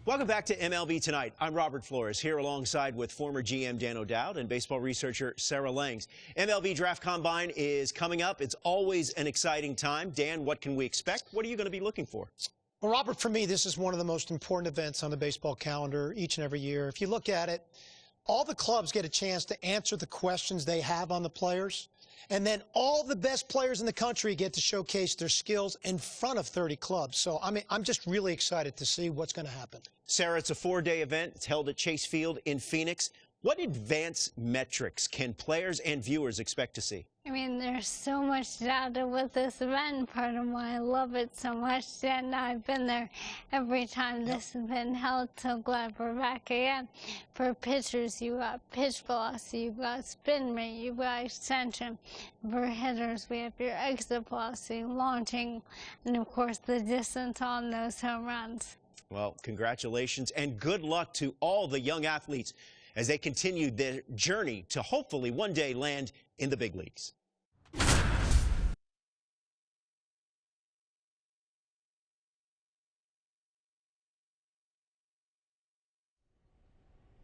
Welcome back to MLB Tonight. I'm Robert Flores, here alongside with former GM Dan O'Dowd and baseball researcher Sarah Langs. MLB Draft Combine is coming up. It's always an exciting time. Dan, what can we expect? What are you going to be looking for? Well, Robert, for me, this is one of the most important events on the baseball calendar each and every year. If you look at it, all the clubs get a chance to answer the questions they have on the players. And then all the best players in the country get to showcase their skills in front of 30 clubs. So, I'm just really excited to see what's going to happen. Sarah, it's a 4-day event. It's held at Chase Field in Phoenix. What advanced metrics can players and viewers expect to see? There's so much data with this event. Part of why I love it so much, and I've been there every time this has been held. So glad we're back again. For pitchers, you got pitch velocity, you got spin rate, you got extension. For hitters, we have your exit velocity, launching, and of course the distance on those home runs. Well, congratulations and good luck to all the young athletes as they continue their journey to hopefully one day land in the big leagues.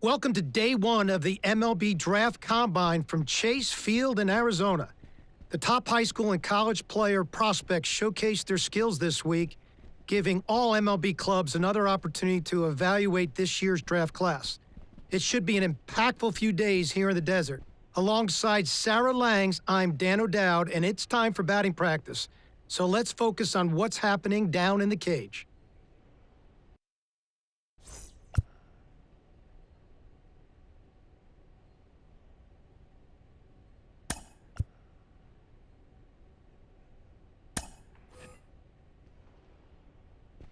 Welcome to day one of the MLB Draft Combine from Chase Field in Arizona. The top high school and college player prospects showcased their skills this week, giving all MLB clubs another opportunity to evaluate this year's draft class. It should be an impactful few days here in the desert. Alongside Sarah Langs, I'm Dan O'Dowd, and it's time for batting practice. So let's focus on what's happening down in the cage.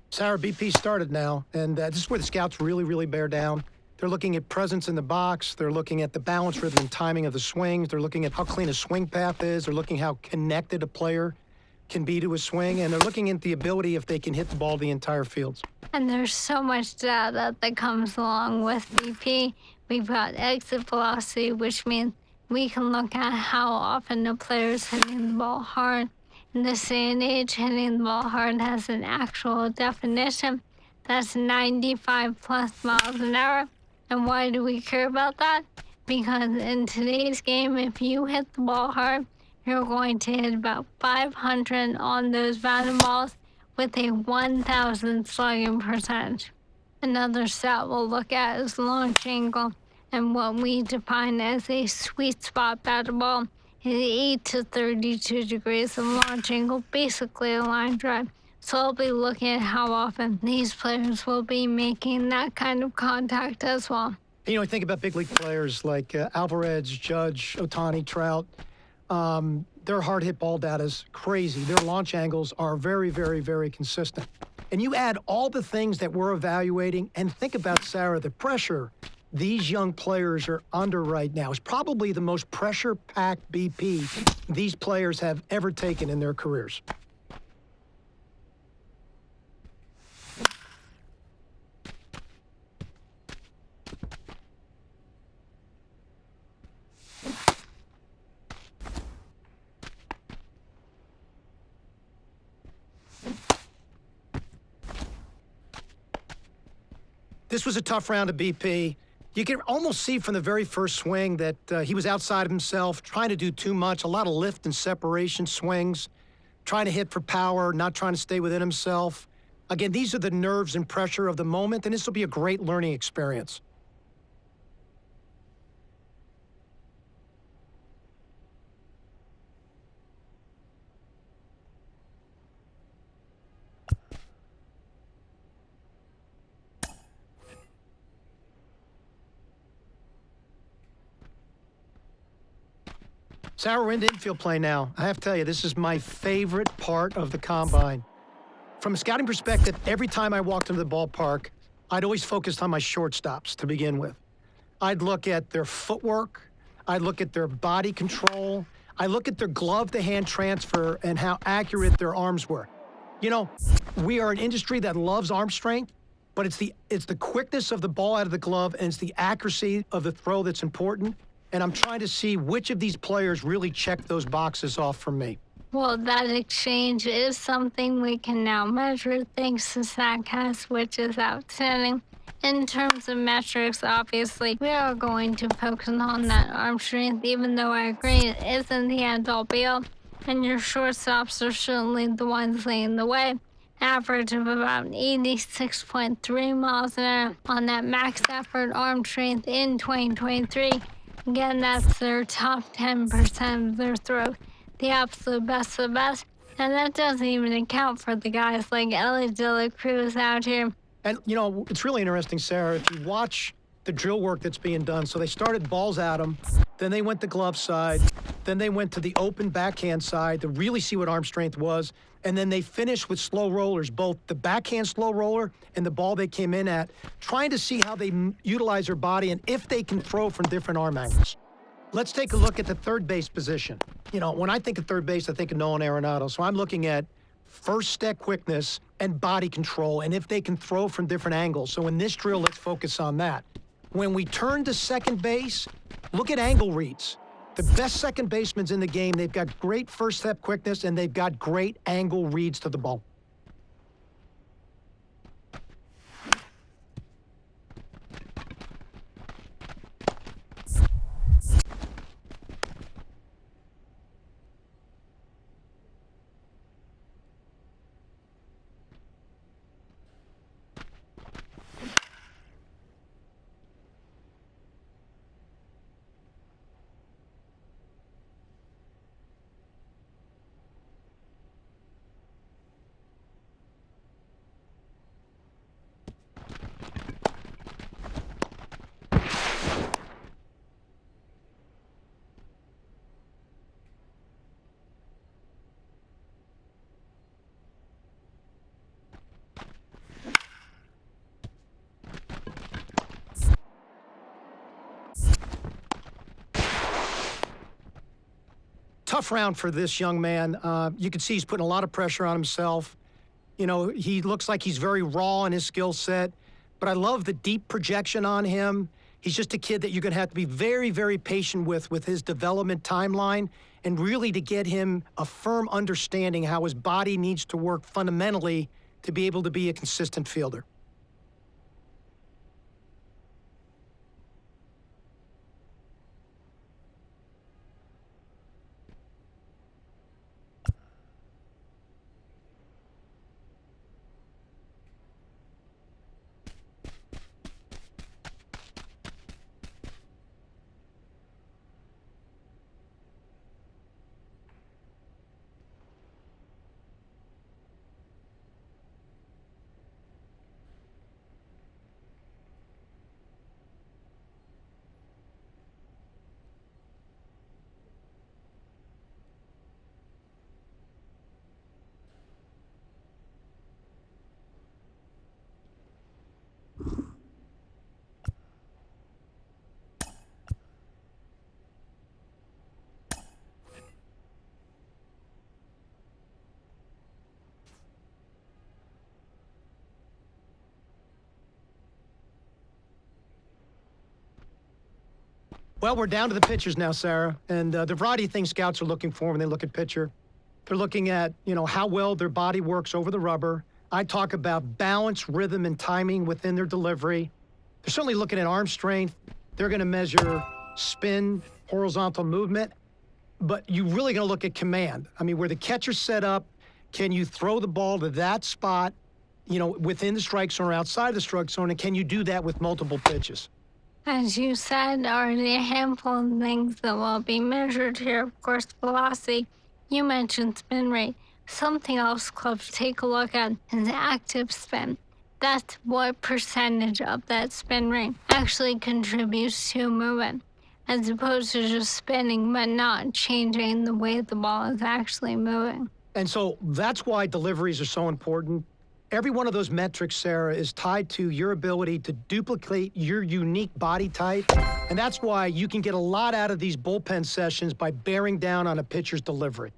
Sarah, BP started now, and this is where the scouts really bear down. They're looking at presence in the box. They're looking at the balance, rhythm, and timing of the swings. They're looking at how clean a swing path is. They're looking how connected a player can be to a swing. And they're looking at the ability if they can hit the ball the entire fields. And there's so much data that comes along with BP. We've got exit velocity, which means we can look at how often the player's hitting the ball hard. In this day and age, hitting the ball hard has an actual definition. That's 95 plus miles an hour. And why do we care about that? Because in today's game, if you hit the ball hard, you're going to hit about 500 on those batted balls with a 1,000 slugging percentage. Another stat we'll look at is launch angle, and what we define as a sweet spot batted ball is 8 to 32 degrees of launch angle, basically a line drive. So I'll be looking at how often these players will be making that kind of contact as well. You know, I think about big league players like Alvarez, Judge, Ohtani, Trout. Their hard hit ball data is crazy. Their launch angles are very consistent. And you add all the things that we're evaluating, and think about, Sarah, the pressure these young players are under right now is probably the most pressure-packed BP these players have ever taken in their careers. This was a tough round of BP. You can almost see from the very first swing that he was outside of himself, trying to do too much, a lot of lift and separation swings, trying to hit for power, not trying to stay within himself. Again, these are the nerves and pressure of the moment, and this will be a great learning experience. Sarah, we're into infield play now. I have to tell you, this is my favorite part of the combine. From a scouting perspective, every time I walked into the ballpark, I'd always focused on my shortstops to begin with. I'd look at their footwork. I'd look at their body control. I look at their glove-to-hand transfer and how accurate their arms were. You know, we are an industry that loves arm strength, but it's the quickness of the ball out of the glove and it's the accuracy of the throw that's important. And I'm trying to see which of these players really check those boxes off for me. Well, that exchange is something we can now measure thanks to StatCast, which is outstanding. In terms of metrics, obviously, we are going to focus on that arm strength, even though I agree it isn't the end-all be-all, and your shortstops are certainly the ones leading the way. Average of about 86.3 miles an hour on that max effort arm strength in 2023. Again, that's their top 10% of their throw, the absolute best of the best. And that doesn't even account for the guys like Ellie De La Cruz out here. And, you know, it's really interesting, Sarah, if you watch the drill work that's being done. So they started balls at him, then they went to glove side, then they went to the open backhand side to really see what arm strength was, and then they finished with slow rollers, both the backhand slow roller and the ball they came in at, trying to see how they utilize their body and if they can throw from different arm angles. Let's take a look at the third base position. You know, when I think of third base, I think of Nolan Arenado. So I'm looking at first step quickness and body control, and if they can throw from different angles. So in this drill, let's focus on that. When we turn to second base, look at angle reads. The best second basemen in the game, they've got great first step quickness, and they've got great angle reads to the ball. Tough round for this young man. You can see he's putting a lot of pressure on himself. You know, he looks like he's very raw in his skill set, but I love the deep projection on him. He's just a kid that you're going to have to be very, very patient with his development timeline, and really to get him a firm understanding how his body needs to work fundamentally to be able to be a consistent fielder. Well, we're down to the pitchers now, Sarah, and the variety of things scouts are looking for when they look at pitcher. They're looking at, you know, how well their body works over the rubber. I talk about balance, rhythm, and timing within their delivery. They're certainly looking at arm strength. They're going to measure spin, horizontal movement, but you're really going to look at command. I mean, where the catcher's set up, can you throw the ball to that spot, you know, within the strike zone or outside the strike zone, and can you do that with multiple pitches? As you said, already a handful of things that will be measured here. Of course, velocity. You mentioned spin rate. Something else clubs take a look at is active spin. That's what percentage of that spin rate actually contributes to movement, as opposed to just spinning but not changing the way the ball is actually moving. And so that's why deliveries are so important. Every one of those metrics, Sarah, is tied to your ability to duplicate your unique body type. And that's why you can get a lot out of these bullpen sessions by bearing down on a pitcher's delivery.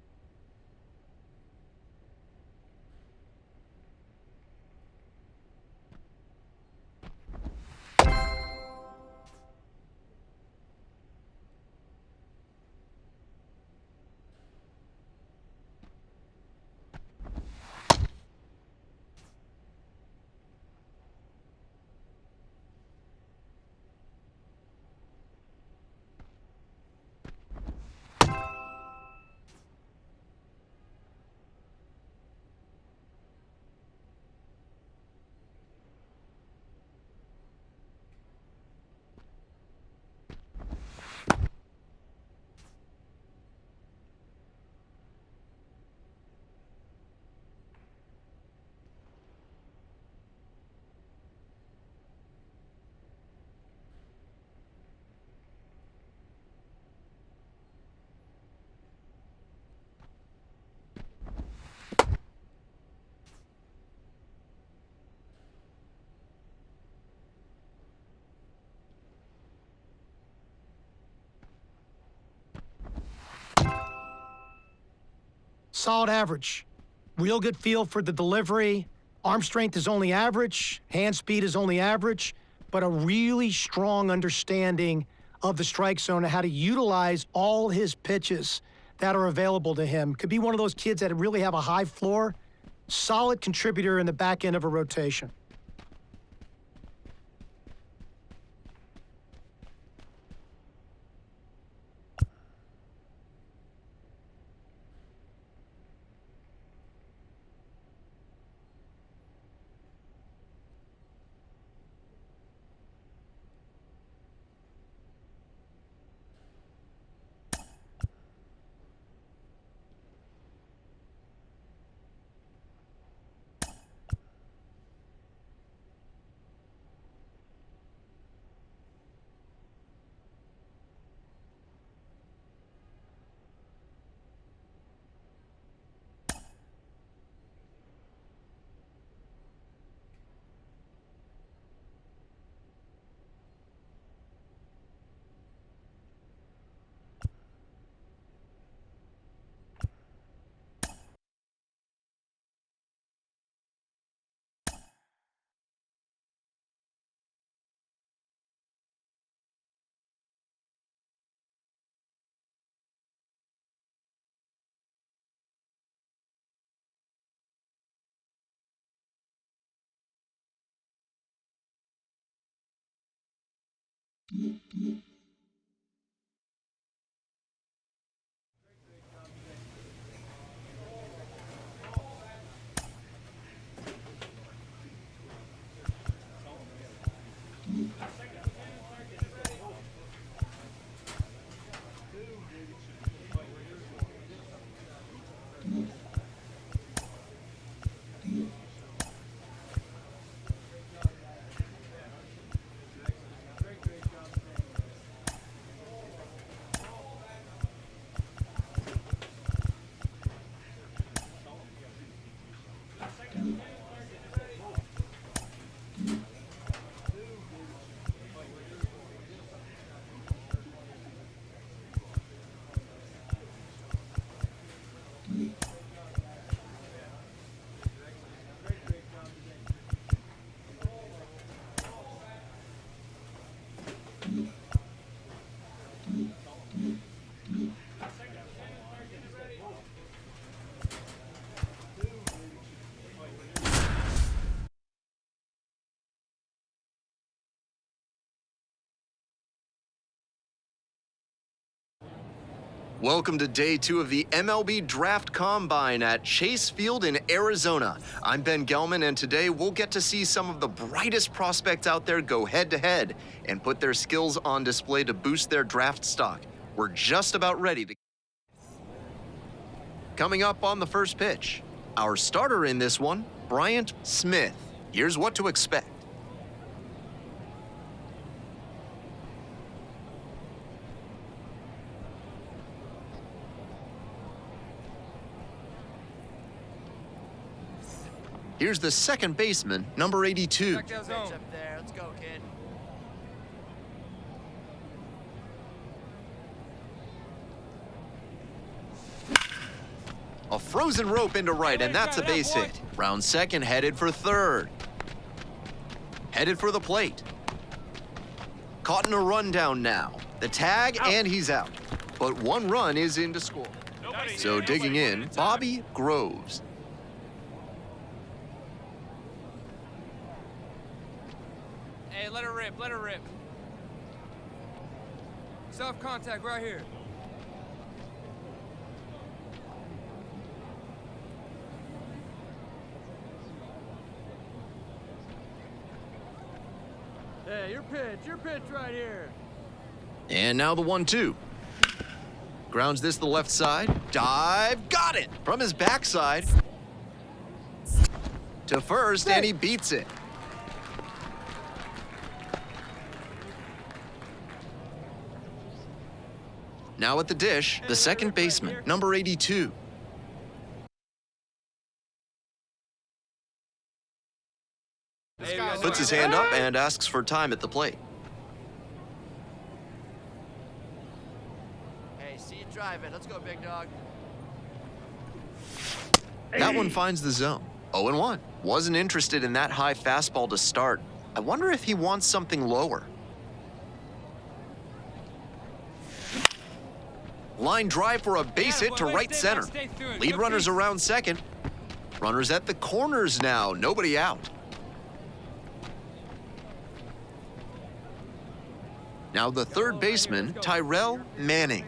solid average. Real good feel for the delivery. Arm strength is only average. Hand speed is only average. But a really strong understanding of the strike zone and how to utilize all his pitches that are available to him. Could be one of those kids that really have a high floor, solid contributor in the back end of a rotation. Welcome to day 2 of the MLB Draft Combine at Chase Field in Arizona. I'm Ben Gelman, and today we'll get to see some of the brightest prospects out there go head-to-head and put their skills on display to boost their draft stock. We're just about ready to... Coming up on the first pitch, our starter in this one, Bryant Smith. Here's what to expect. Here's the second baseman, number 82. Check that zone. Up there. Let's go, kid. A frozen rope into right, and that's a base hit. Round second, headed for third. Headed for the plate. Caught in a rundown now. The tag, and he's out. But one run is in to score. So digging in, Bobby Groves. Hey, let her rip, let her rip. Soft contact right here. Hey, your pitch right here. And now the 1-2. Grounds this to the left side. Dive, got it! From his backside. To first, and he beats it. Now at the dish, the second baseman, number 82. Puts his hand up and asks for time at the plate. Hey, see you drive it. Let's go, big dog. That one finds the zone. 0-1. Wasn't interested in that high fastball to start. I wonder if he wants something lower. Line drive for a base hit to right center. Lead runners around second. Runners at the corners now. Nobody out. Now the third baseman, Tyrell Manning.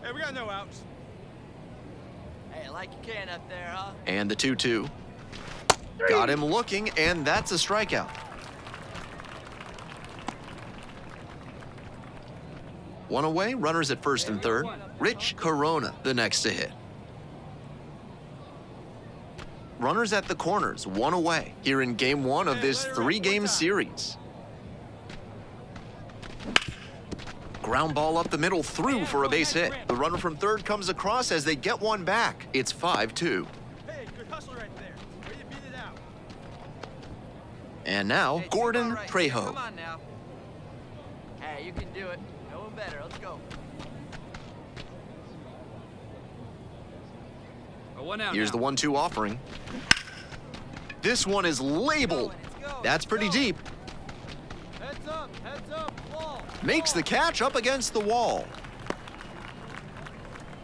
Hey, we got no outs. Hey, like you can up there, huh? And the 2-2. Got him looking, and that's a strikeout. One away, runners at first and third. Rich Corona, the next to hit. Runners at the corners, one away, here in game one of this three-game series. Ground ball up the middle, through for a base hit. The runner from third comes across as they get one back. It's 5-2. Hey, good hustle right there. Way to beat it out. And now, Gordon Come Trejo. on now. Hey, you can do it. No one better. Let's go. Here's the 1-2 offering. This one is labeled. That's pretty deep. Heads up, ball. Makes the catch up against the wall.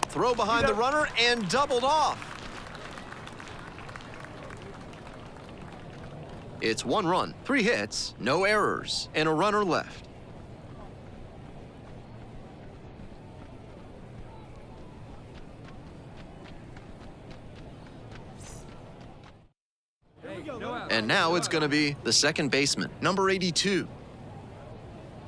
Throw behind the runner and doubled off. It's 1 run, 3 hits, no errors, and a runner left. And now it's going to be the second baseman, number 82.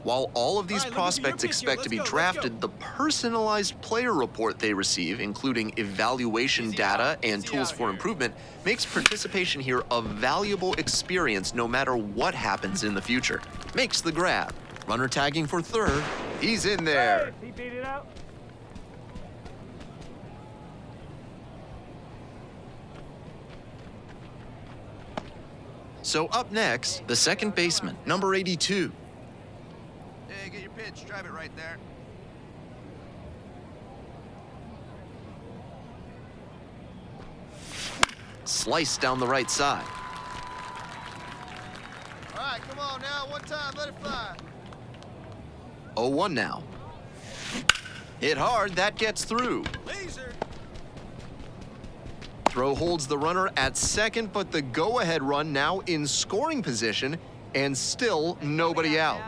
While all of these prospects expect to be drafted, the personalized player report they receive, including evaluation data and tools for improvement, makes participation here a valuable experience no matter what happens in the future. Makes the grab. Runner tagging for third. He's in there. He beat it out. So up next, the second baseman, number 82. Hey, get your pitch. Drive it right there. Sliced down the right side. All right, come on now. One time, let it fly. 0-1 now. Hit hard, that gets through. Laser. Throw holds the runner at second, but the go-ahead run now in scoring position, and still nobody out.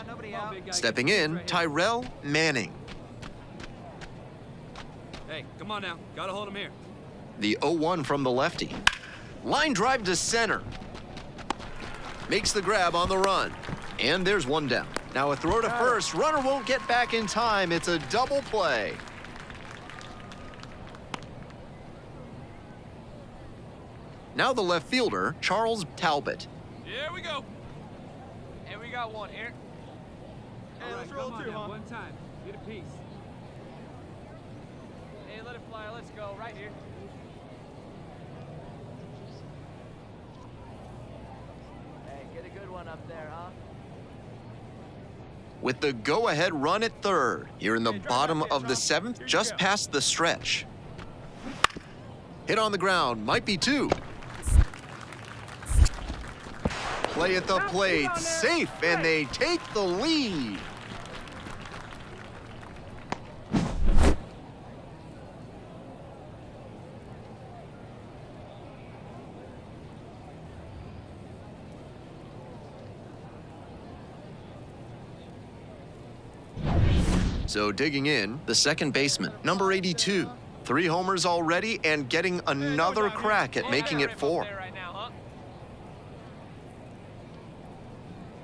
Stepping in, Tyrell Manning. Hey, come on now. Gotta hold him here. The 0-1 from the lefty. Line drive to center. Makes the grab on the run. And there's one down. Now a throw to first. Runner won't get back in time. It's a double play. Now the left fielder, Charles Talbot. Here we go. And we got one here. Hey, let's roll two, huh? One time. Get a piece. Hey, let it fly. Let's go. Right here. Hey, get a good one up there, huh? With the go-ahead run at third, here in the bottom of the seventh, just past the stretch. Hit on the ground, might be 2. Play at the plate, safe, and they take the lead. So digging in, the second baseman, number 82. 3 homers already and getting another crack at making it 4.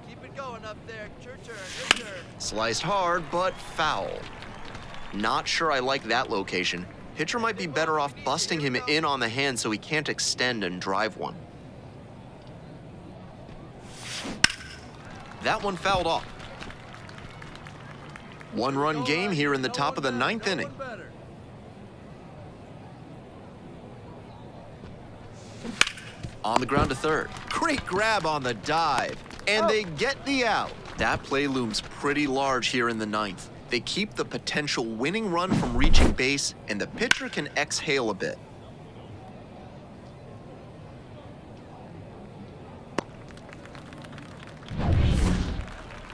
Keep it going up there. Your turn, your turn. Sliced hard, but foul. Not sure I like that location. Pitcher might be better off busting him in on the hand so he can't extend and drive one. That one fouled off. 1-run game here in the top of the 9th inning. On the ground to third. Great grab on the dive. And they get the out. That play looms pretty large here in the ninth. They keep the potential winning run from reaching base, and the pitcher can exhale a bit.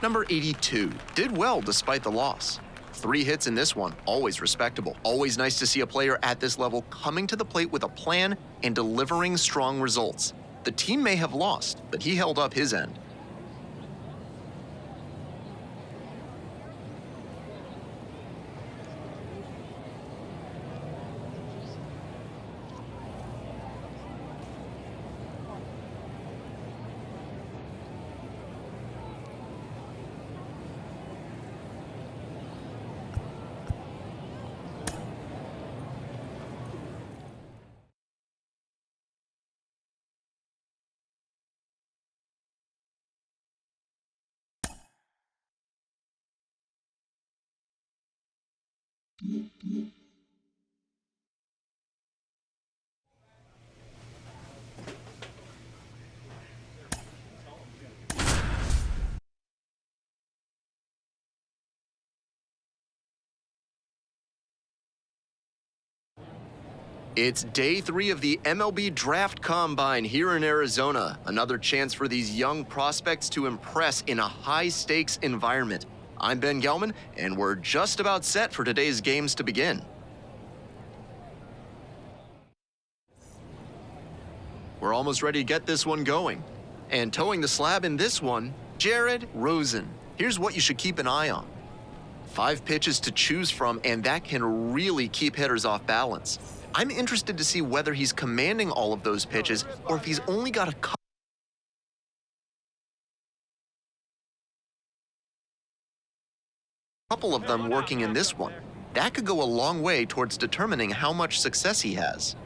Number 82 did well despite the loss. 3 hits in this one, always respectable. Always nice to see a player at this level coming to the plate with a plan and delivering strong results. The team may have lost, but he held up his end. It's day 3 of the MLB Draft Combine here in Arizona. Another chance for these young prospects to impress in a high-stakes environment. I'm Ben Gelman, and we're just about set for today's games to begin. We're almost ready to get this one going. And towing the slab in this one, Jared Rosen. Here's what you should keep an eye on. 5 pitches to choose from, and that can really keep hitters off balance. I'm interested to see whether he's commanding all of those pitches or if he's only got a couple of them working in this one. That could go a long way towards determining how much success he has.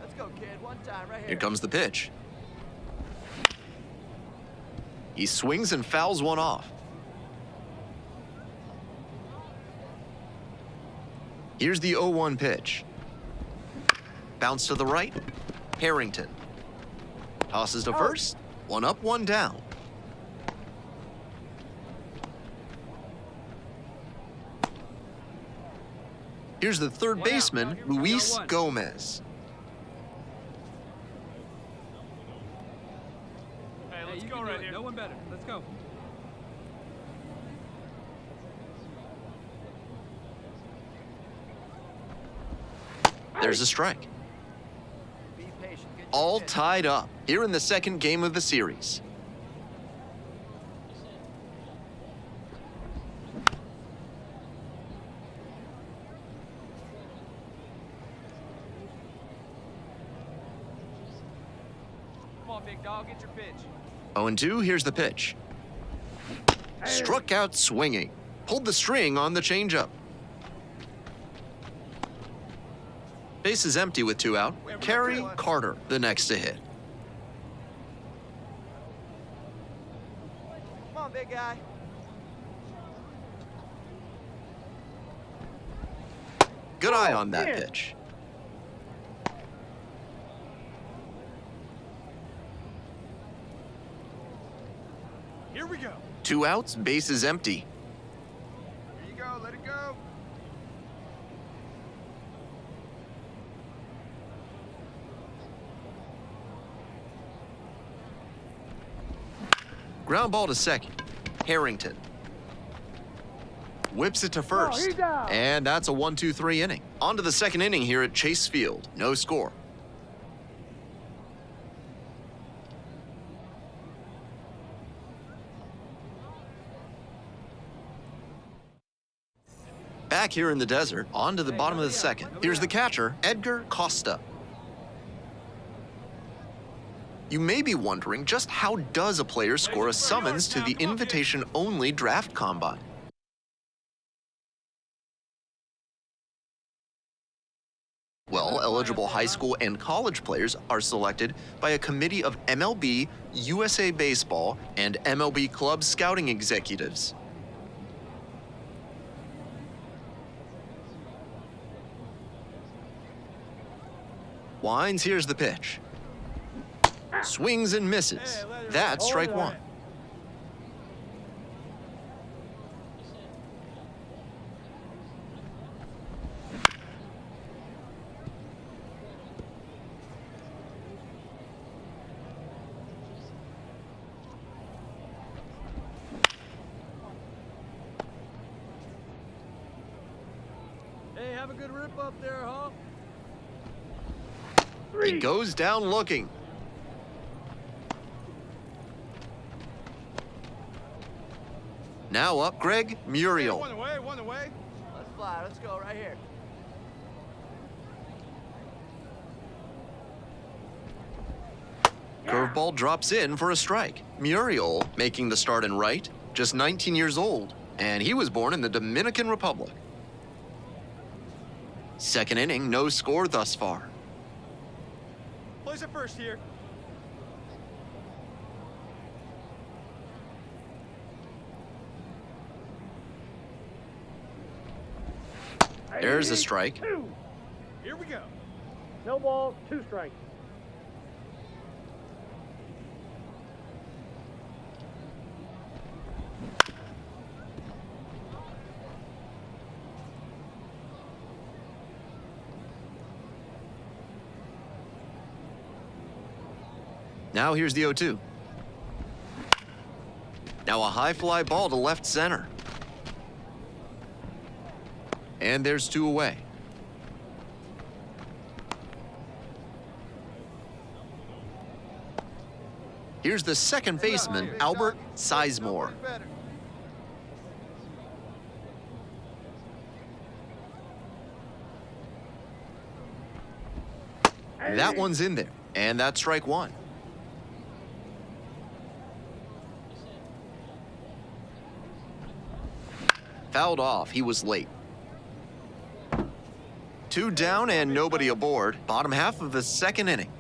Let's go, kid. One time, right Here comes the pitch. He swings and fouls one off. Here's the 0-1 pitch. Bounce to the right. Harrington. Tosses to first. 1 up, 1 down. Here's the third baseman, Luis Gomez. Hey, let's go right here. No one better. Let's go. There's a strike. All tied up here in the second game of the series. Come on, big dog. Get your pitch. 0-2, here's the pitch. Struck out swinging. Pulled the string on the changeup. Base is empty with 2 out. Kerry Carter, the next to hit. Come on, big guy. Good eye on that pitch. Here we go. 2 outs, base is empty. Here you go. Let it go. Ground ball to second. Harrington. Whips it to first. And that's a 1-2-3 inning. On to the second inning here at Chase Field. No score. Back here in the desert, on to the bottom of the second. Here's the catcher, Edgar Costa. You may be wondering, just how does a player score a summons to the invitation-only draft combine? Well, eligible high school and college players are selected by a committee of MLB, USA Baseball, and MLB club scouting executives. Winds, here's the pitch. Swings and misses. That's strike 1. have a good rip up there, huh? He goes down looking. Now up, Greg Muriel. One away. Let's fly. Let's go right here. Curveball drops in for a strike. Muriel making the start in right, just 19 years old, and he was born in the Dominican Republic. Second inning, no score thus far. Place it first here. There's a strike. Here we go. No ball, 2 strikes. Now here's the 0-2. Now a high fly ball to left center. And there's 2 away. Here's the second baseman, Albert Sizemore. That one's in there, and that's strike 1. Fouled off, he was late. 2 down and nobody aboard. Bottom half of the second inning.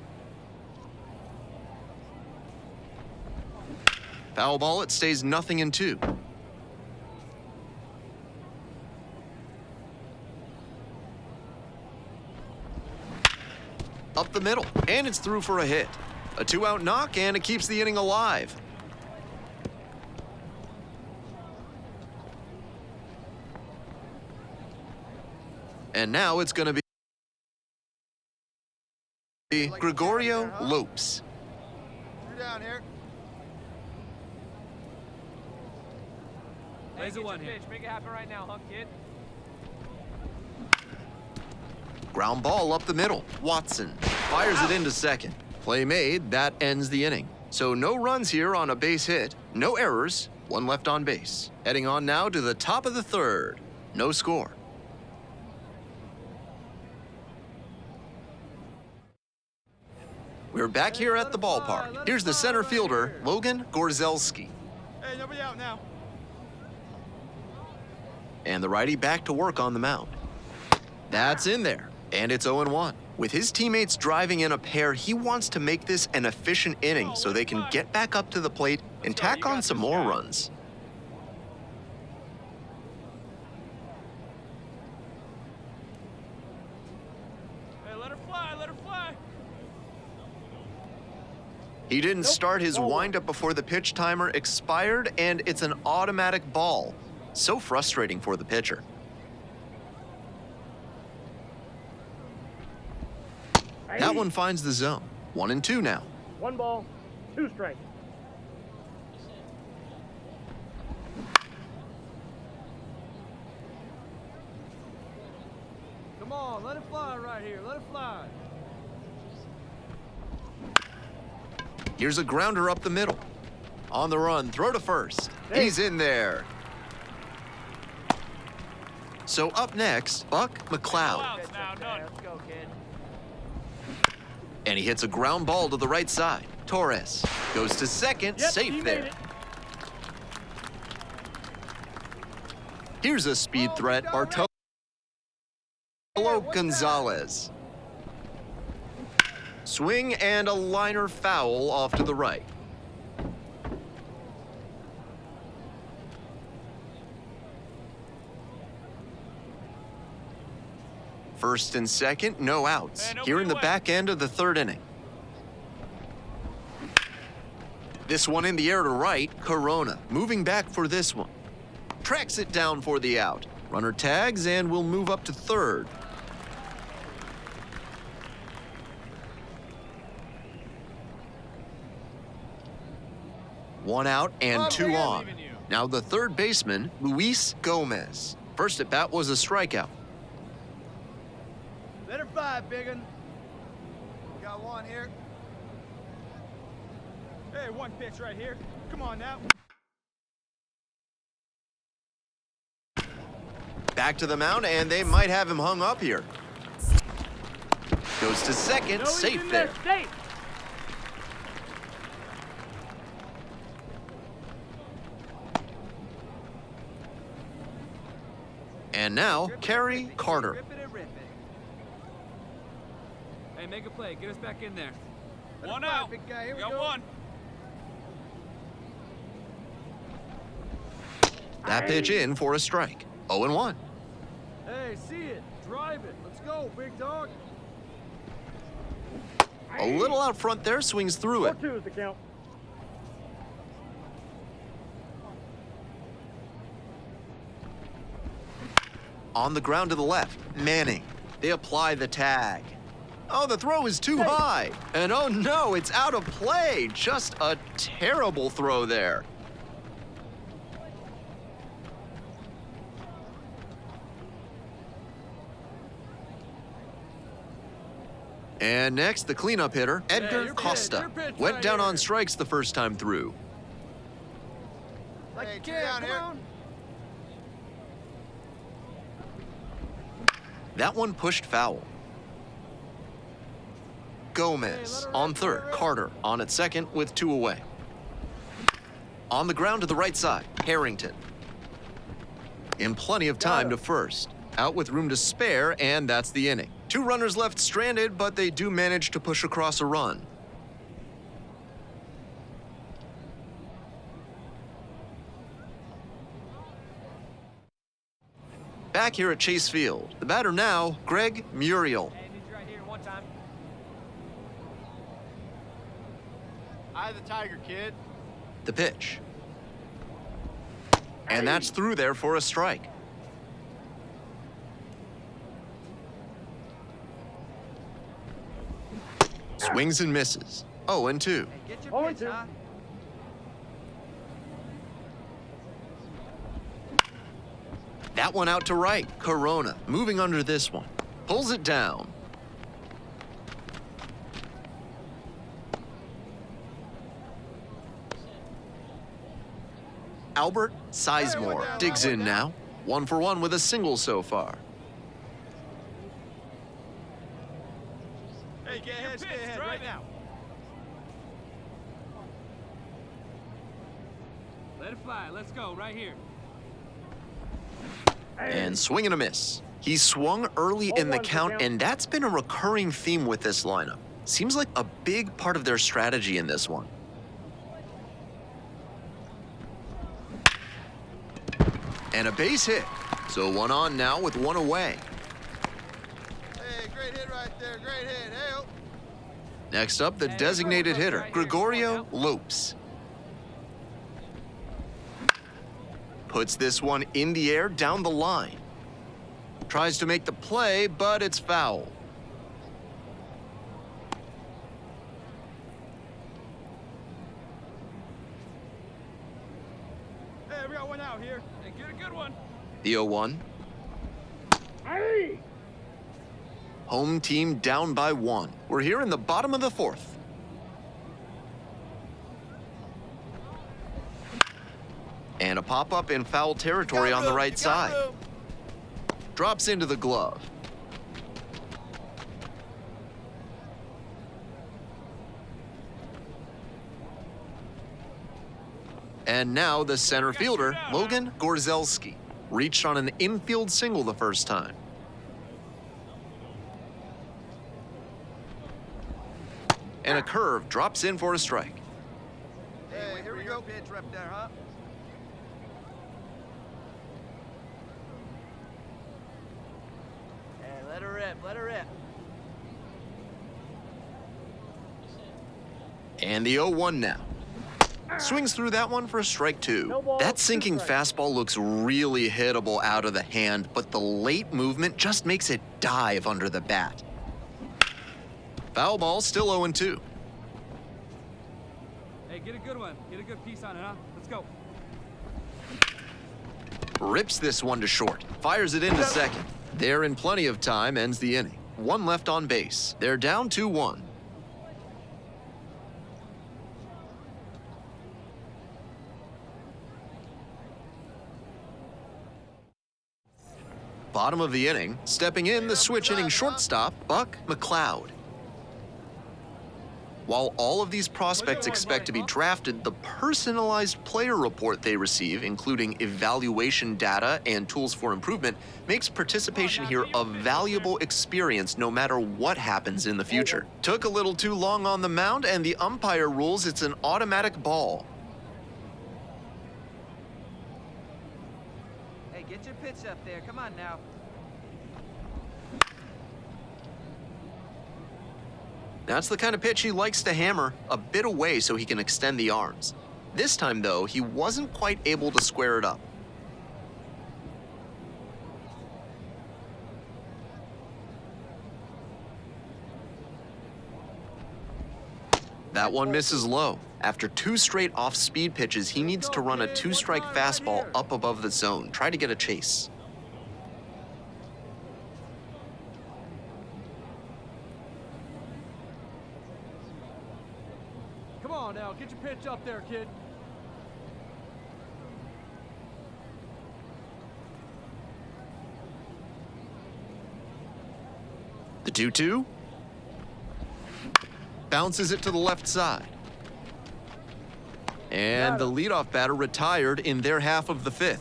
Foul ball, it stays 0-2. Up the middle, and it's through for a hit. A 2-out knock, and it keeps the inning alive. And now it's going to be Gregorio Lopes. You're down here. Laser one here. Make it happen right now, huh, kid? Ground ball up the middle. Watson fires it into second. Play made, that ends the inning. So no runs here on a base hit, no errors, 1 left on base. Heading on now to the top of the third. No score. We're back here at the ballpark. Here's the center fielder, Logan Gorzelski. Hey, nobody out now. And the righty back to work on the mound. That's in there, and it's 0-1. With his teammates driving in a pair, he wants to make this an efficient inning so they can get back up to the plate and tack on some more runs. Hey, let her fly, let her fly. He didn't start his windup before the pitch timer expired, and it's an automatic ball. So frustrating for the pitcher. That one finds the zone. 1-2 now. 1 ball, 2 strikes. Come on, let it fly right here. Let it fly. Here's a grounder up the middle. On the run, throw to first. He's in there. So up next, Buck McLeod. Let's go, kid. And he hits a ground ball to the right side. Torres goes to second, safe there. Here's a speed threat, Bartolo Gonzalez. Swing and a liner foul off to the right. First and second, no outs. Here in the back end of the third inning. This one in the air to right, Corona moving back for this one. Tracks it down for the out. Runner tags and will move up to third. One out and 2 on. Now the third baseman, Luis Gomez. First at bat was a strikeout. 5, big un. Got one here. Hey, one pitch right here. Come on now. Back to the mound, and they might have him hung up here. Goes to second, safe there. Safe. And now, Kerry Carter. Rip it. Hey, make a play. Get us back in there. One out. Big guy. Here we go. One. That pitch in for a strike. 0-1. Hey, see it. Drive it. Let's go, big dog. A little out front there, swings through it. 2 is the count. On the ground to the left, Manning. They apply the tag. Oh, the throw is too high. And oh no, it's out of play. Just a terrible throw there. And next, the cleanup hitter, Edgar your Costa. pitch Went right down here. on strikes the first time through. Like hey, down here. On. That one pushed foul. Gomez on third, Carter on at second with 2 away. On the ground to the right side, Harrington. In plenty of time to first. Out with room to spare, and that's the inning. 2 runners left stranded, but they do manage to push across a run. Back here at Chase Field, the batter now, Greg Muriel. Hey, need you right here one time. Eye the tiger, kid. The pitch. And that's through there for a strike. Swings and misses. 0-2. Hey, get your pitch, huh? That one out to right. Corona moving under this one. Pulls it down. Albert Sizemore digs in now. 1 for 1 with a single so far. Hey, get ahead, stay ahead right now. Let it fly. Let's go right here. And swing and a miss. He swung early in the count, and that's been a recurring theme with this lineup. Seems like a big part of their strategy in this one. And a base hit. So 1 on now with 1 away. Hey, great hit right there. Great hit. Hey, Next up, the designated hitter, Gregorio Lopes. Puts this one in the air down the line. Tries to make the play, but it's foul. Hey, we got one out here. Hey, get a good one. The 0-1. Home team down by 1. We're here in the bottom of the 4th. And a pop-up in foul territory on the right side. Drops into the glove. And now the center fielder, Logan Gorzelski, reached on an infield single the first time. And a curve drops in for a strike. hey, here we go. Pitch right there, huh? Hey, let her rip. Let her rip. And the 0-1 now. Swings through that one for strike 2. That sinking fastball looks really hittable out of the hand, but the late movement just makes it dive under the bat. Foul ball, still 0-2. Hey, get a good one. Get a good piece on it, huh? Let's go. Rips this one to short. Fires it into second. There in plenty of time, ends the inning. one left on base. They're down 2-1. Bottom of the inning, stepping in the switch inning shortstop, Buck McLeod. While all of these prospects expect to be drafted, the personalized player report they receive, including evaluation data and tools for improvement, makes participation here a valuable experience no matter what happens in the future. Took a little too long on the mound, and the umpire rules it's an automatic ball. Hey, get your pitch up there. Come on now. That's the kind of pitch he likes to hammer, a bit away so he can extend the arms. This time, though, he wasn't quite able to square it up. That one misses low. After 2 straight off-speed pitches, he needs to run a 2-strike fastball up above the zone, try to get a chase. Come on now, get your pitch up there, kid. The 2-2. Bounces it to the left side. And the leadoff batter retired in their half of the 5th.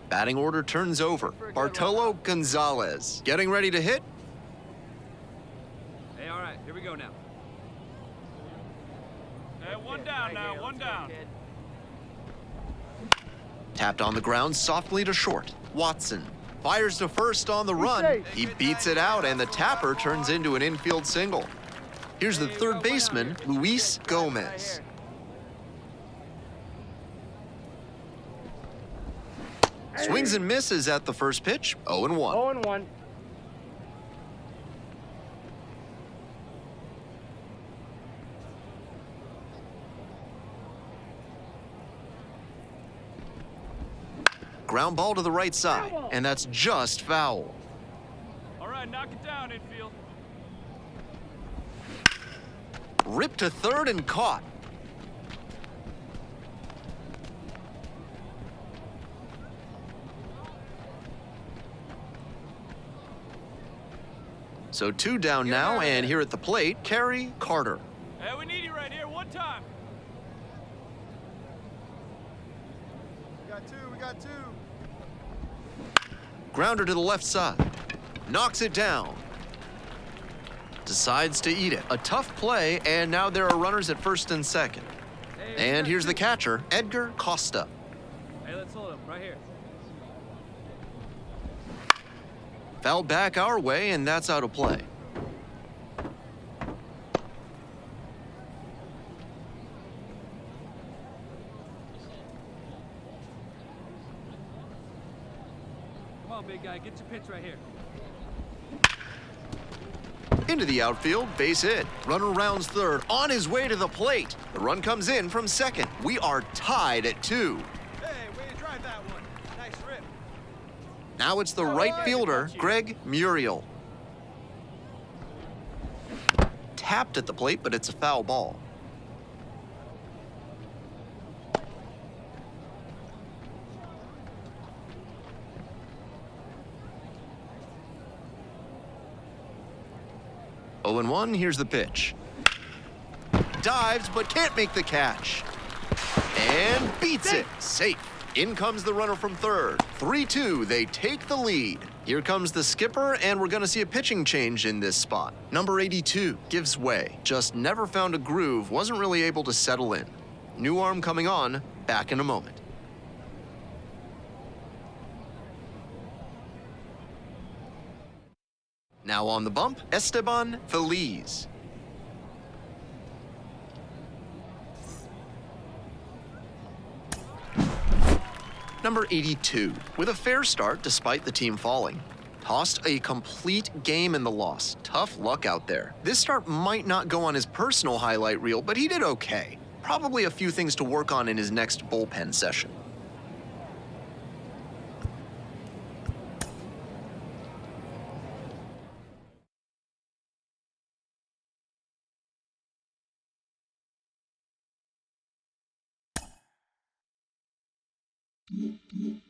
Batting order turns over. Bartolo Gonzalez getting ready to hit. Hey, all right, here we go now. Hey, one down now, one down. Tapped on the ground softly to short. Watson fires to first on the run. He beats it out, and the tapper turns into an infield single. Here's the third baseman, Luis Gomez. Swings and misses at the first pitch, 0-1. 0-1. Ground ball to the right side, and that's just foul. All right, knock it down, infield. Ripped to third and caught. So 2 down now, and here at the plate, Kerry Carter. Hey, we need you right here, one time. We got two. Grounder to the left side. Knocks it down. Decides to eat it. A tough play, and now there are runners at first and second. And here's the catcher, Edgar Costa. Hey, let's hold him right here. Fouled back our way, and that's out of play. Come on, big guy, get your pitch right here. Into the outfield, base hit. Runner rounds third, on his way to the plate. The run comes in from second. We are tied at 2. Hey, way to drive that one. Nice rip. Now it's the right fielder, Greg Muriel. Tapped at the plate, but it's a foul ball. Oh and 1, here's the pitch. Dives, but can't make the catch. And beats it. Safe. In comes the runner from third. 3-2, they take the lead. Here comes the skipper, and we're gonna see a pitching change in this spot. Number 82 gives way. Just never found a groove, wasn't really able to settle in. New arm coming on, back in a moment. Now on the bump, Esteban Feliz. Number 82, with a fair start despite the team falling. Tossed a complete game in the loss. Tough luck out there. This start might not go on his personal highlight reel, but he did okay. Probably a few things to work on in his next bullpen session. Right.